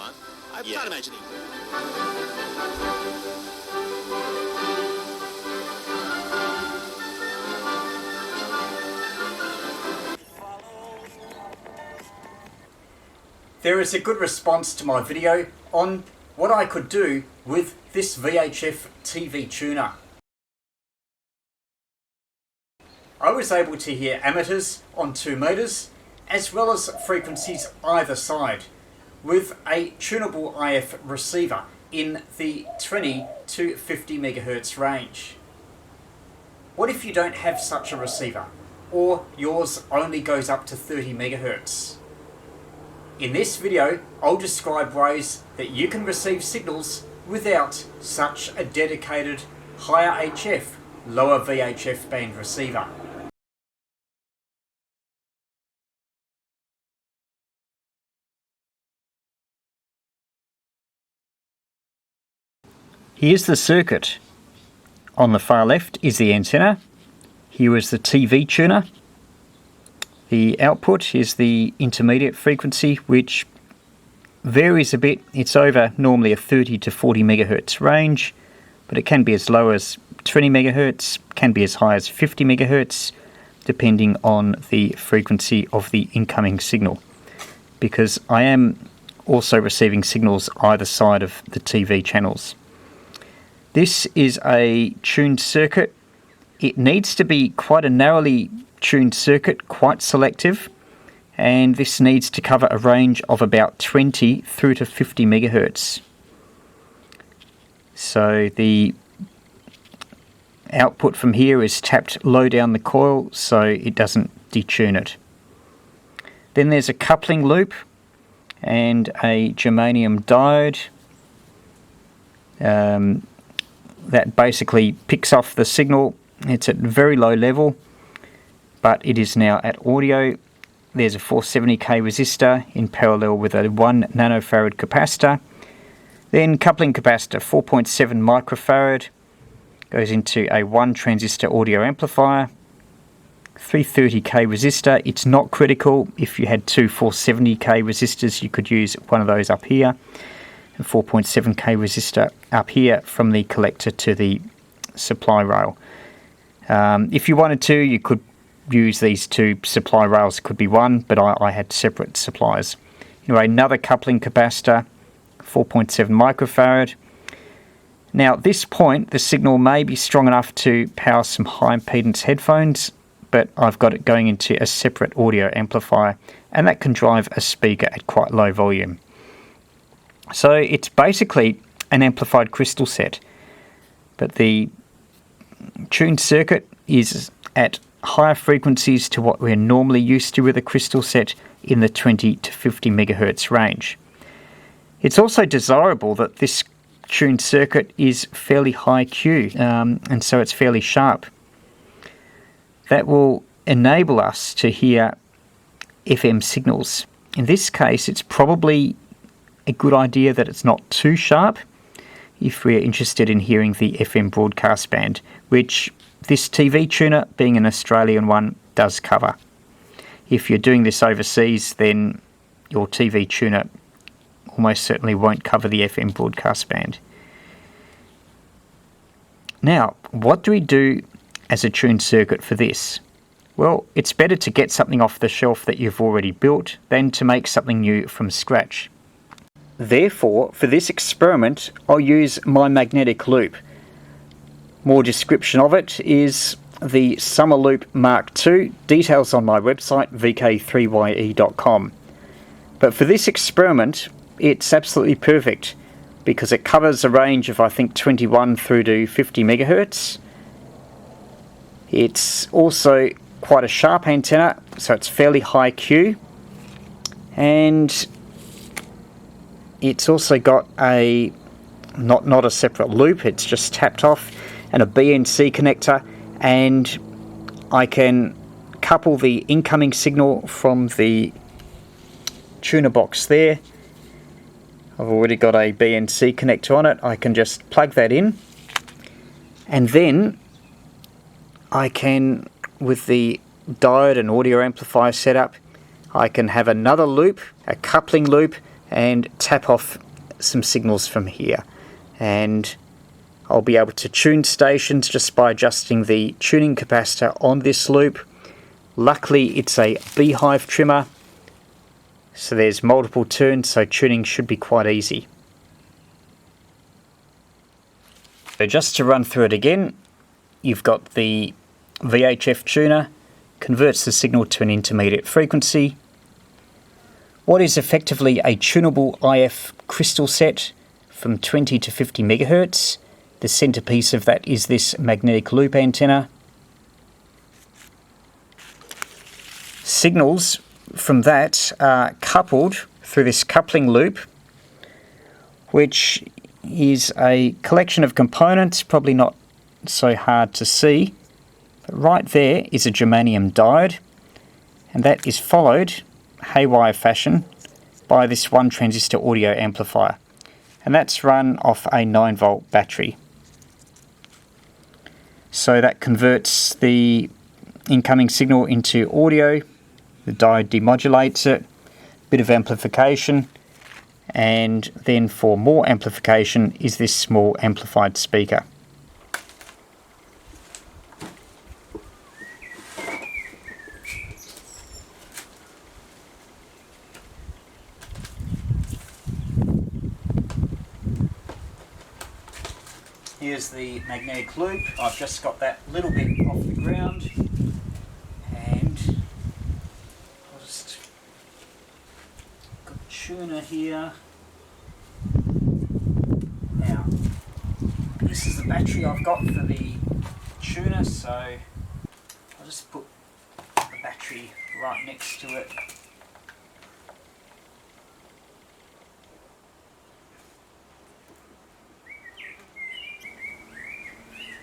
time. I can't imagine he would. There is a good response to my video on what I could do with this VHF TV tuner. I was able to hear amateurs on 2 meters as well as frequencies either side with a tunable IF receiver in the 20 to 50 megahertz range. What if you don't have such a receiver, or yours only goes up to 30 megahertz? In this video, I'll describe ways that you can receive signals without such a dedicated higher HF, lower VHF band receiver. Here's the circuit. On the far left is the antenna. Here is the TV tuner. The output is the intermediate frequency, which varies a bit. It's over normally a 30 to 40 megahertz range, but it can be as low as 20 megahertz, can be as high as 50 megahertz, depending on the frequency of the incoming signal. Because I am also receiving signals either side of the TV channels. This is a tuned circuit. It needs to be quite a narrowly tuned circuit, quite selective, and this needs to cover a range of about 20 through to 50 megahertz. So the output from here is tapped low down the coil so it doesn't detune it. Then there's a coupling loop and a germanium diode that basically picks off the signal. It's at very low level, but it is now at audio. There's a 470k resistor in parallel with a 1 nanofarad capacitor. Then coupling capacitor, 4.7 microfarad, goes into a 1 transistor audio amplifier. 330k resistor. It's not critical. If you had 2 470k resistors, you could use one of those up here. And 4.7k resistor up here from the collector to the supply rail. If you wanted to, you could use these 2 supply rails. It could be one, but I had separate supplies. Anyway, another coupling capacitor, 4.7 microfarad. Now at this point, the signal may be strong enough to power some high impedance headphones, but I've got it going into a separate audio amplifier, and that can drive a speaker at quite low volume. So it's basically an amplified crystal set, but the tuned circuit is at higher frequencies to what we're normally used to with a crystal set in the 20 to 50 megahertz range. It's also desirable that this tuned circuit is fairly high Q, and so it's fairly sharp. That will enable us to hear FM signals. In this case, it's probably a good idea that it's not too sharp if we're interested in hearing the FM broadcast band, which this TV tuner, being an Australian one, does cover. If you're doing this overseas, then your TV tuner almost certainly won't cover the FM broadcast band. Now, what do we do as a tuned circuit for this? Well, it's better to get something off the shelf that you've already built than to make something new from scratch. Therefore, for this experiment, I'll use my magnetic loop. More description of it is the SummerLoop Mark II, details on my website VK3YE.com. But for this experiment, it's absolutely perfect because it covers a range of I think 21 through to 50 megahertz. It's also quite a sharp antenna, so it's fairly high Q, and it's also got a not a separate loop, it's just tapped off, and a BNC connector, and I can couple the incoming signal from the tuner box there. I've already got a BNC connector on it. I can just plug that in, and then I can, with the diode and audio amplifier setup, I can have another loop, a coupling loop, and tap off some signals from here, and I'll be able to tune stations just by adjusting the tuning capacitor on this loop. Luckily it's a beehive trimmer, so there's multiple turns, so tuning should be quite easy. So just to run through it again, you've got the VHF tuner, converts the signal to an intermediate frequency. What is effectively a tunable IF crystal set from 20 to 50 megahertz. The centerpiece of that is this magnetic loop antenna. Signals from that are coupled through this coupling loop, which is a collection of components, probably not so hard to see. But right there is a germanium diode, and that is followed, haywire fashion, by this 1 transistor audio amplifier, and that's run off a 9-volt battery. So that converts the incoming signal into audio, the diode demodulates it, bit of amplification, and then for more amplification is this small amplified speaker. Here's the magnetic loop. I've just got that little bit off the ground, and I'll just got the tuner here. Now, this is the battery I've got for the tuner, so I'll just put the battery right next to it.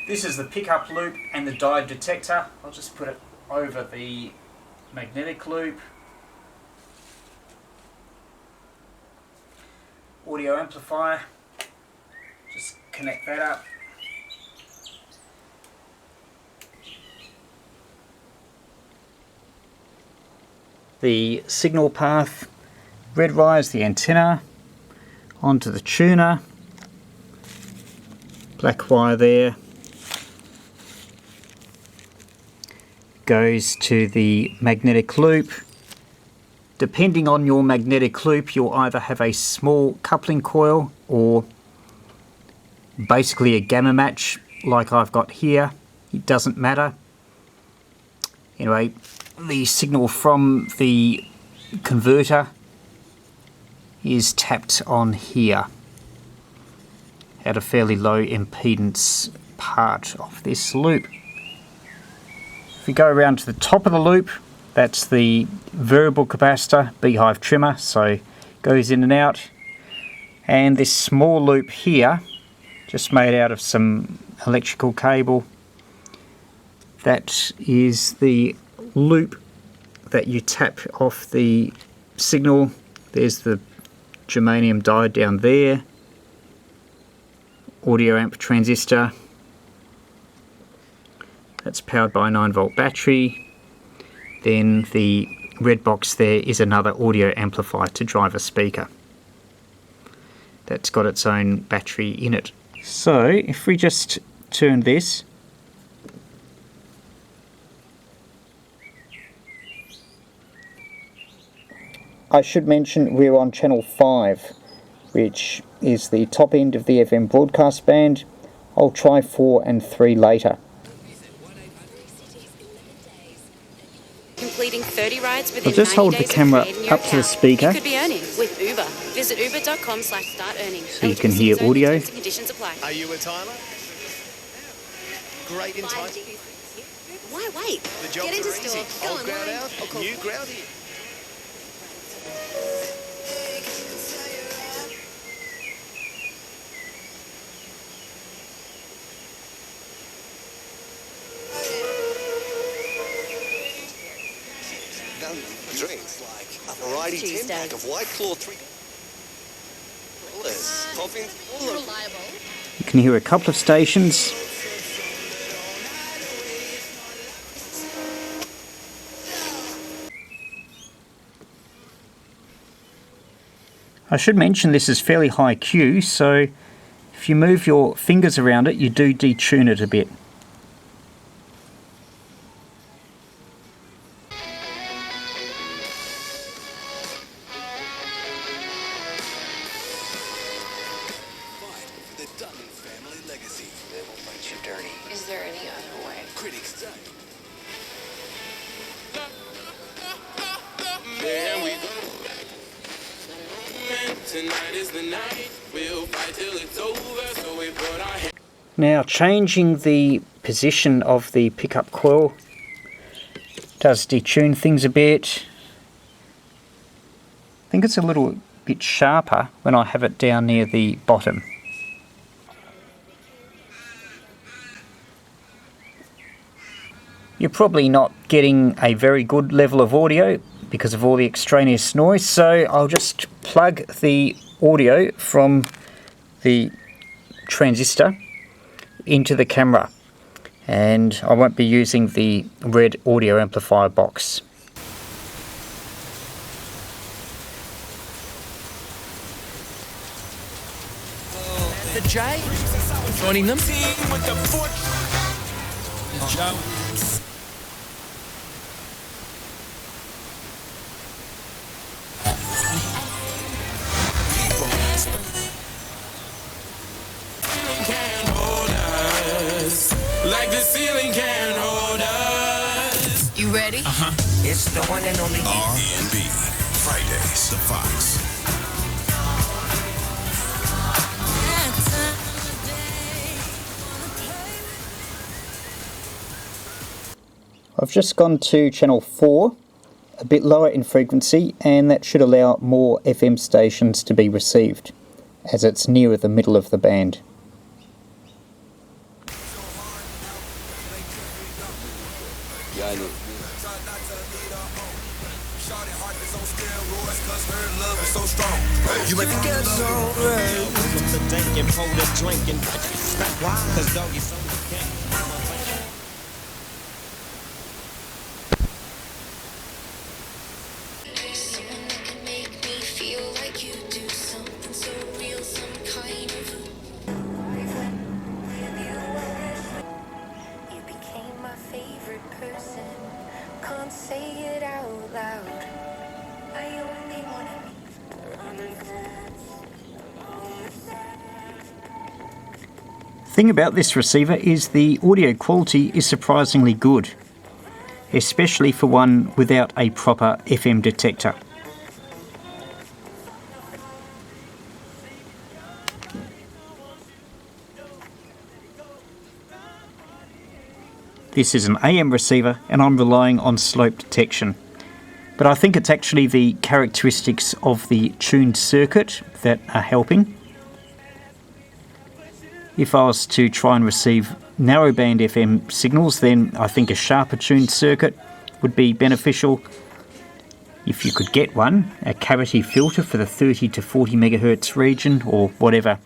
This is the pickup loop and the diode detector. I'll just put it over the magnetic loop. Audio amplifier, just connect that up. The signal path, red wires the antenna onto the tuner, black wire there goes to the magnetic loop. Depending on your magnetic loop, you'll either have a small coupling coil or basically a gamma match like I've got here. It doesn't matter. Anyway, the signal from the converter is tapped on here at a fairly low impedance part of this loop. If we go around to the top of the loop, that's the variable capacitor, beehive trimmer, so goes in and out. And this small loop here, just made out of some electrical cable, that is the loop that you tap off the signal. There's the germanium diode down there, audio amp transistor, that's powered by a 9-volt battery. Then the red box there is another audio amplifier to drive a speaker. That's got its own battery in it. So if we just turn this, I should mention we're on channel 5, which is the top end of the FM broadcast band. I'll try 4 and 3 later. Completing 30 rides within I'll just 90 hold the days camera of creating your up to the account. speaker. You could be earning with Uber. Visit uber.com/start earning. So you can hear audio. Terms and conditions apply. Are you a timer? Great in time. Why wait? The jobs Get into are easy. store. Go Old ground online. out, Or call new ground in. Drinks like a variety 10-pack of White Claw 3 toppings, all reliable. You can hear a couple of stations. I should mention this is fairly high Q, so if you move your fingers around it, you do detune it a bit. Is there any other way? Critics say. There we go. Tonight is the night. We'll fight till it's over. So we put our hands. Now, changing the position of the pickup coil does detune things a bit. I think it's a little bit sharper when I have it down near the bottom. You're probably not getting a very good level of audio because of all the extraneous noise, so I'll just plug the audio from the transistor into the camera, and I won't be using the red audio amplifier box. The J, joining them. Joe. Like the ceiling can't hold us. You ready? It's the one and only R&B Fridays, the Fox. I've just gone to channel 4, a bit lower in frequency, and that should allow more FM stations to be received, as it's nearer the middle of the band. You make me get so Someone that can make me feel like you do, something so real, some kind of. You became my favorite person. Can't say it out loud. I only wanna The thing about this receiver is the audio quality is surprisingly good, especially for one without a proper FM detector. This is an AM receiver and I'm relying on slope detection. But I think it's actually the characteristics of the tuned circuit that are helping. If I was to try and receive narrowband FM signals, then I think a sharper tuned circuit would be beneficial. If you could get one, a cavity filter for the 30 to 40 megahertz region, or whatever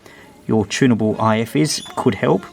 your tunable IF is, could help.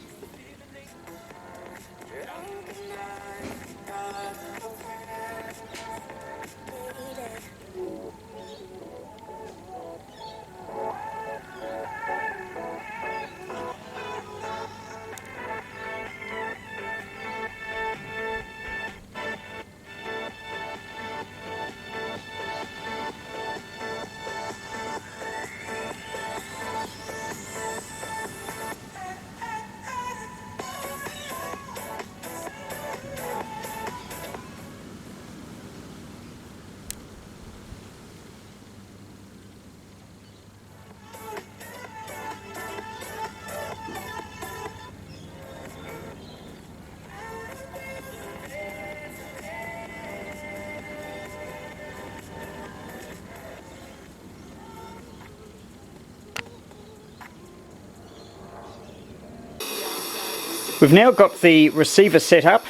We've now got the receiver set up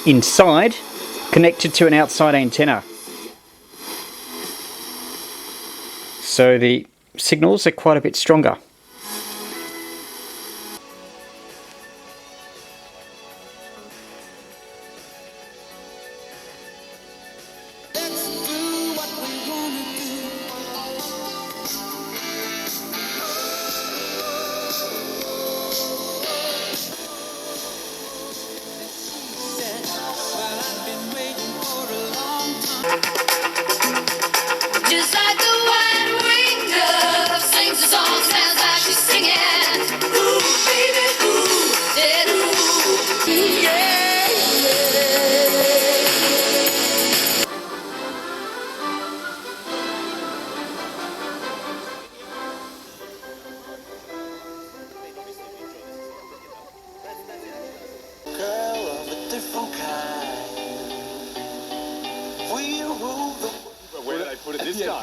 inside, connected to an outside antenna. So the signals are quite a bit stronger.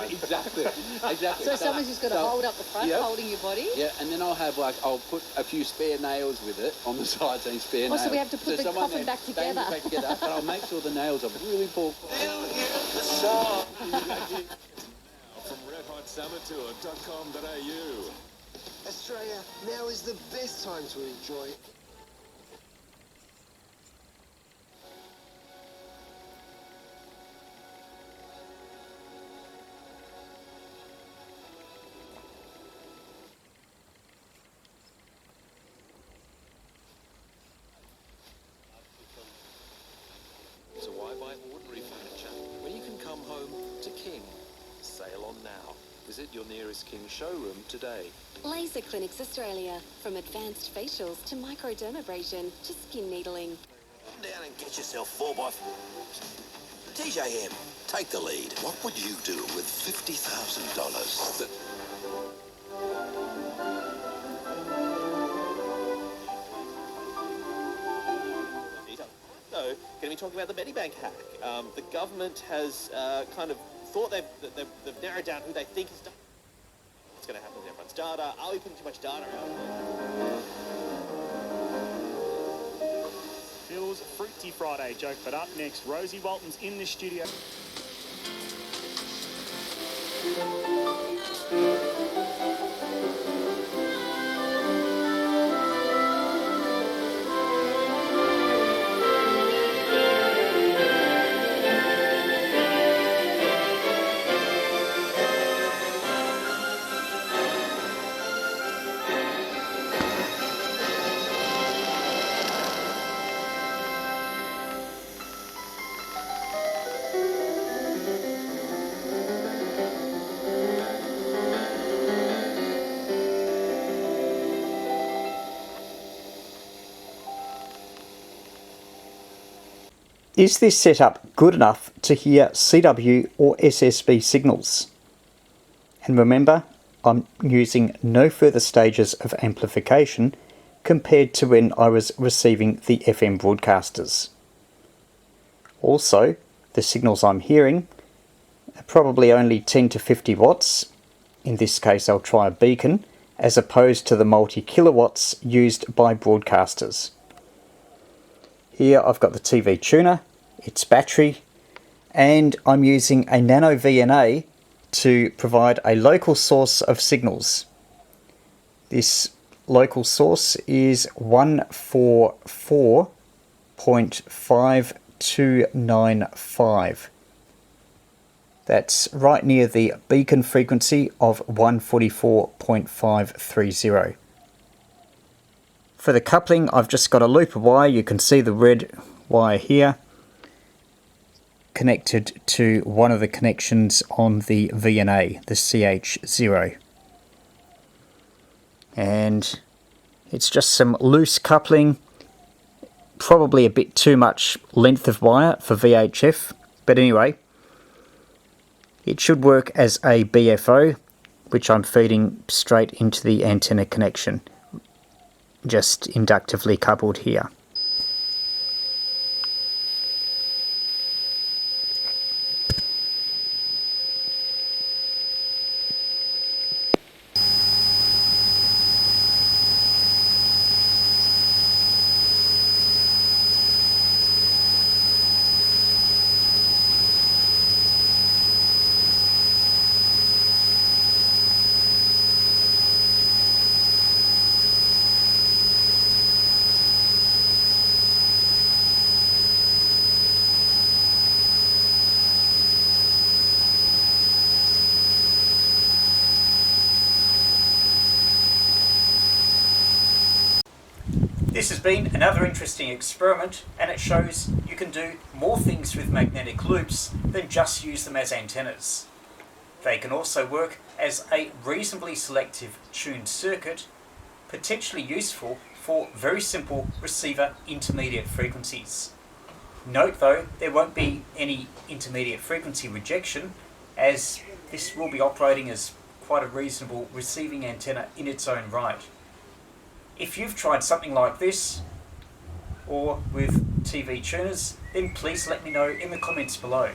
Exactly. So someone's just got to hold up the front, holding your body? Yeah, and then I'll put a few spare nails with it on the sides, and spare nails. So we have to put the coffin back together. But I'll make sure the nails are really full. From redhotsummertour.com.au. Australia, now is the best time to enjoy. So why buy ordinary furniture when you can come home to King? Sail on now. Visit your nearest King showroom today. Laser Clinics Australia. From advanced facials to microdermabrasion to skin needling. Come down and get yourself 4x4. TJM, take the lead. What would you do with $50,000? So, going to be talking about the Medibank hack. The government has kind of thought they've narrowed down who they think is done. What's going to happen with everyone's data? Are we putting too much data out there? Phil's Fruity Friday joke, but up next, Rosie Walton's in the studio. Is this setup good enough to hear CW or SSB signals? And remember, I'm using no further stages of amplification compared to when I was receiving the FM broadcasters. Also, the signals I'm hearing are probably only 10 to 50 watts. In this case, I'll try a beacon, as opposed to the multi-kilowatts used by broadcasters. Here I've got the TV tuner, its battery, and I'm using a Nano VNA to provide a local source of signals. This local source is 144.5295. That's right near the beacon frequency of 144.530. For the coupling, I've just got a loop of wire. You can see the red wire here connected to one of the connections on the VNA, the CH0. And it's just some loose coupling, probably a bit too much length of wire for VHF, but anyway, it should work as a BFO, which I'm feeding straight into the antenna connection, just inductively coupled here. This has been another interesting experiment, and it shows you can do more things with magnetic loops than just use them as antennas. They can also work as a reasonably selective tuned circuit, potentially useful for very simple receiver intermediate frequencies. Note though, there won't be any intermediate frequency rejection, as this will be operating as quite a reasonable receiving antenna in its own right. If you've tried something like this, or with TV tuners, then please let me know in the comments below.